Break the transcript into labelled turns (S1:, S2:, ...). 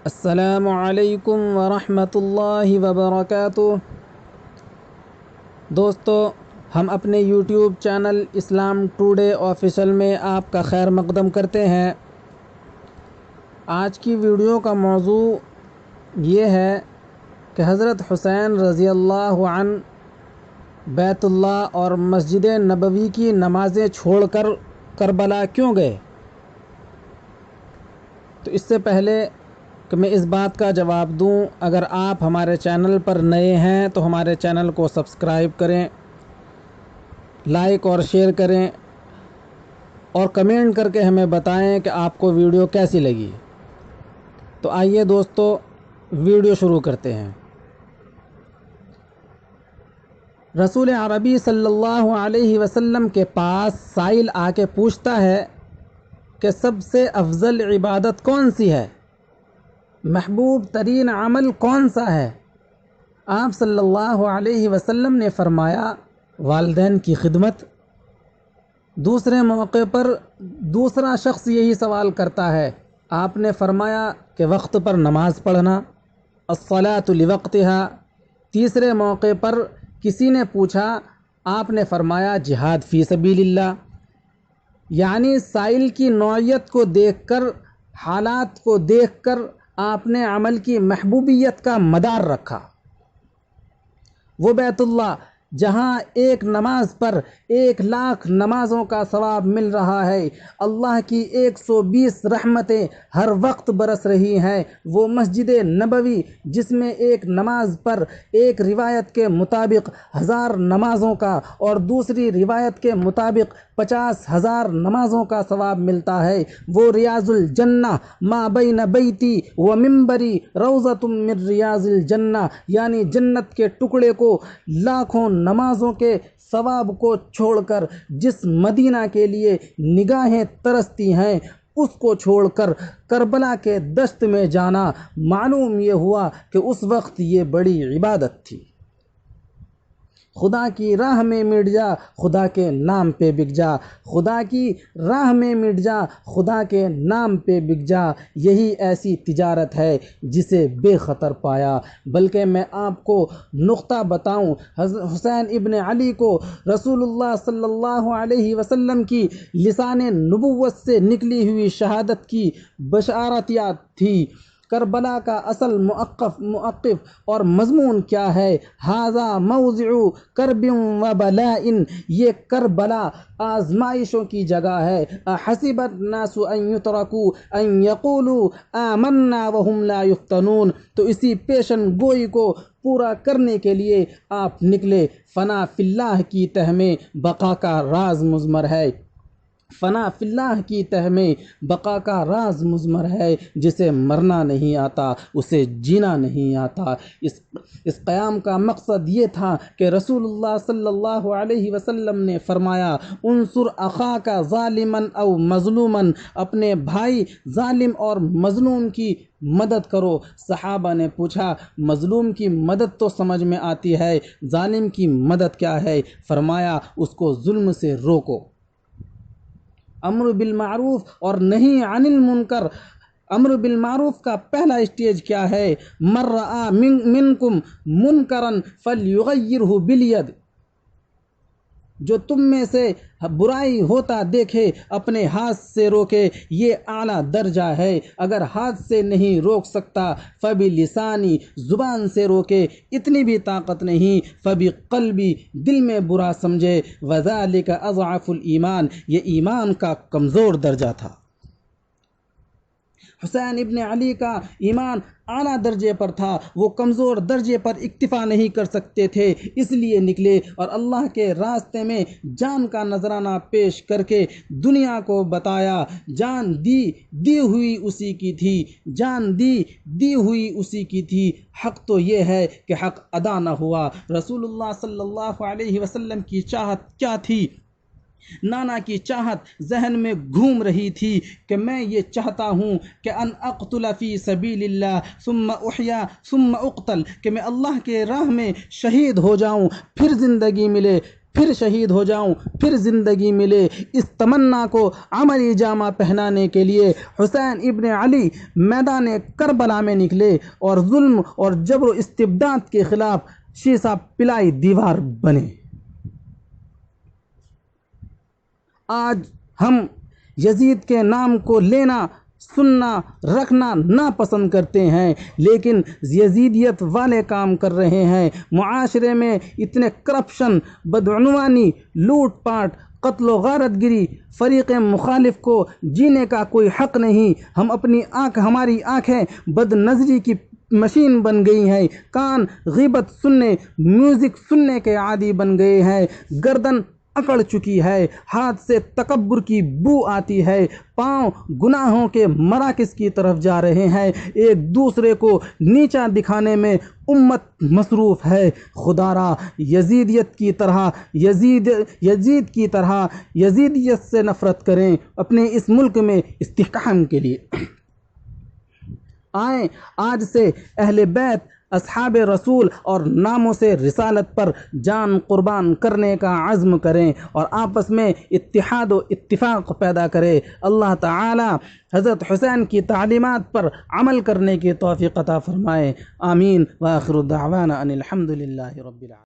S1: السلام علیکم ورحمۃ اللہ وبرکاتہ۔ دوستو، ہم اپنے یوٹیوب چینل اسلام ٹوڈے آفیشل میں آپ کا خیر مقدم کرتے ہیں۔ آج کی ویڈیو کا موضوع یہ ہے کہ حضرت حسین رضی اللہ عنہ بیت اللہ اور مسجد نبوی کی نمازیں چھوڑ کر کربلا کیوں گئے؟ تو اس سے پہلے کہ میں اس بات کا جواب دوں، اگر آپ ہمارے چینل پر نئے ہیں تو ہمارے چینل کو سبسکرائب کریں، لائک اور شیئر کریں اور کمنٹ کر کے ہمیں بتائیں کہ آپ کو ویڈیو کیسی لگی۔ تو آئیے دوستو، ویڈیو شروع کرتے ہیں۔ رسول عربی صلی اللہ علیہ وسلم کے پاس سائل آ کے پوچھتا ہے کہ سب سے افضل عبادت کون سی ہے، محبوب ترین عمل کون سا ہے؟ آپ صلی اللہ علیہ وسلم نے فرمایا والدین کی خدمت۔ دوسرے موقع پر دوسرا شخص یہی سوال کرتا ہے، آپ نے فرمایا کہ وقت پر نماز پڑھنا، الصلاۃ لوقتها۔ تیسرے موقع پر کسی نے پوچھا، آپ نے فرمایا جہاد فی سبیل اللہ۔ یعنی سائل کی نوعیت کو دیکھ کر، حالات کو دیکھ کر آپ نے عمل کی محبوبیت کا مدار رکھا۔ وہ بیت اللہ جہاں ایک نماز پر 1,00,000 نمازوں کا ثواب مل رہا ہے، اللہ کی 120 رحمتیں ہر وقت برس رہی ہیں، وہ مسجد نبوی جس میں ایک نماز پر ایک روایت کے مطابق 1000 نمازوں کا اور دوسری روایت کے مطابق 50,000 نمازوں کا ثواب ملتا ہے، وہ ریاض الجنہ ما بین بیتی و منبری روضۃ من ریاض الجنہ، یعنی جنت کے ٹکڑے کو لاکھوں نمازوں کے ثواب کو چھوڑ کر جس مدینہ کے لیے نگاہیں ترستی ہیں، اس کو چھوڑ کر کربلا کے دشت میں جانا، معلوم یہ ہوا کہ اس وقت یہ بڑی عبادت تھی۔ خدا کی راہ میں مٹ جا، خدا کے نام پہ بک جا، خدا کی راہ میں مٹ جا، خدا کے نام پہ بک جا، یہی ایسی تجارت ہے جسے بے خطر پایا۔ بلکہ میں آپ کو نقطہ بتاؤں، حسین ابن علی کو رسول اللہ صلی اللہ علیہ وسلم کی لسان نبوت سے نکلی ہوئی شہادت کی بشارت یاد تھی۔ کربلا کا اصل موقف اور مضمون کیا ہے؟ ھذا موضع کرب و بلاء، یہ کربلا آزمائشوں کی جگہ ہے۔ احسب الناس ان یترکوا ان یقولوا آمنا وهم لا یفتنون، تو اسی پیشن گوئی کو پورا کرنے کے لیے آپ نکلے۔ فنا فی اللہ کی تہ میں بقا کا راز مضمر ہے، فنا فی اللہ کی تہ میں بقا کا راز مضمر ہے، جسے مرنا نہیں آتا اسے جینا نہیں آتا۔ اس قیام کا مقصد یہ تھا کہ رسول اللہ صلی اللہ علیہ وسلم نے فرمایا انصر اخاک ظالما او مظلوما، اپنے بھائی ظالم اور مظلوم کی مدد کرو۔ صحابہ نے پوچھا مظلوم کی مدد تو سمجھ میں آتی ہے، ظالم کی مدد کیا ہے؟ فرمایا اس کو ظلم سے روکو۔ امر بالمعروف اور نہی عن المنکر، امر بالمعروف کا پہلا اسٹیج کیا ہے؟ من رآ منکم منکرا فلیغیرہ بالید، جو تم میں سے برائی ہوتا دیکھے اپنے ہاتھ سے روکے، یہ اعلیٰ درجہ ہے۔ اگر ہاتھ سے نہیں روک سکتا فبلسانی، زبان سے روکے، اتنی بھی طاقت نہیں فبقلبی، دل میں برا سمجھے، وذالک اضعف الایمان، یہ ایمان کا کمزور درجہ تھا۔ حسین ابن علی کا ایمان اعلیٰ درجے پر تھا، وہ کمزور درجے پر اکتفا نہیں کر سکتے تھے، اس لیے نکلے اور اللہ کے راستے میں جان کا نذرانہ پیش کر کے دنیا کو بتایا۔ جان دی ہوئی اسی کی تھی، جان دی ہوئی اسی کی تھی۔ حق تو یہ ہے کہ حق ادا نہ ہوا۔ رسول اللہ صلی اللہ علیہ وسلم کی چاہت کیا تھی؟ نانا کی چاہت ذہن میں گھوم رہی تھی کہ میں یہ چاہتا ہوں کہ ان اقتل فی سبیل اللہ ثم احیا ثم اقتل، کہ میں اللہ کے راہ میں شہید ہو جاؤں، پھر زندگی ملے، پھر شہید ہو جاؤں، پھر زندگی ملے، اس تمنا کو عملی جامہ پہنانے کے لیے حسین ابن علی میدان کربلا میں نکلے اور ظلم اور جبر و استبداد کے خلاف شیشہ پلائی دیوار بنے۔ آج ہم یزید کے نام کو لینا، سننا، رکھنا ناپسند کرتے ہیں، لیکن یزیدیت والے کام کر رہے ہیں۔ معاشرے میں اتنے کرپشن، بدعنوانی، لوٹ پاٹ، قتل و غارت گری، فریق مخالف کو جینے کا کوئی حق نہیں۔ ہماری آنکھیں بد نظری کی مشین بن گئی ہیں، کان غیبت سننے، میوزک سننے کے عادی بن گئے ہیں، گردن اکڑ چکی ہے، ہاتھ سے تکبر کی بو آتی ہے، پاؤں گناہوں کے مراکز کی طرف جا رہے ہیں، ایک دوسرے کو نیچا دکھانے میں امت مصروف ہے۔ خدا را یزید کی طرح یزیدیت سے نفرت کریں اپنے اس ملک میں استحکام کے لیے۔ آئیں آج سے اہل بیت، اصحاب رسول اور ناموں سے رسالت پر جان قربان کرنے کا عزم کریں اور آپس میں اتحاد و اتفاق پیدا کریں۔ اللہ تعالی حضرت حسین کی تعلیمات پر عمل کرنے کی توفیق عطا فرمائے۔ آمین۔ وآخر دعوانا ان الحمد للہ رب العالمین۔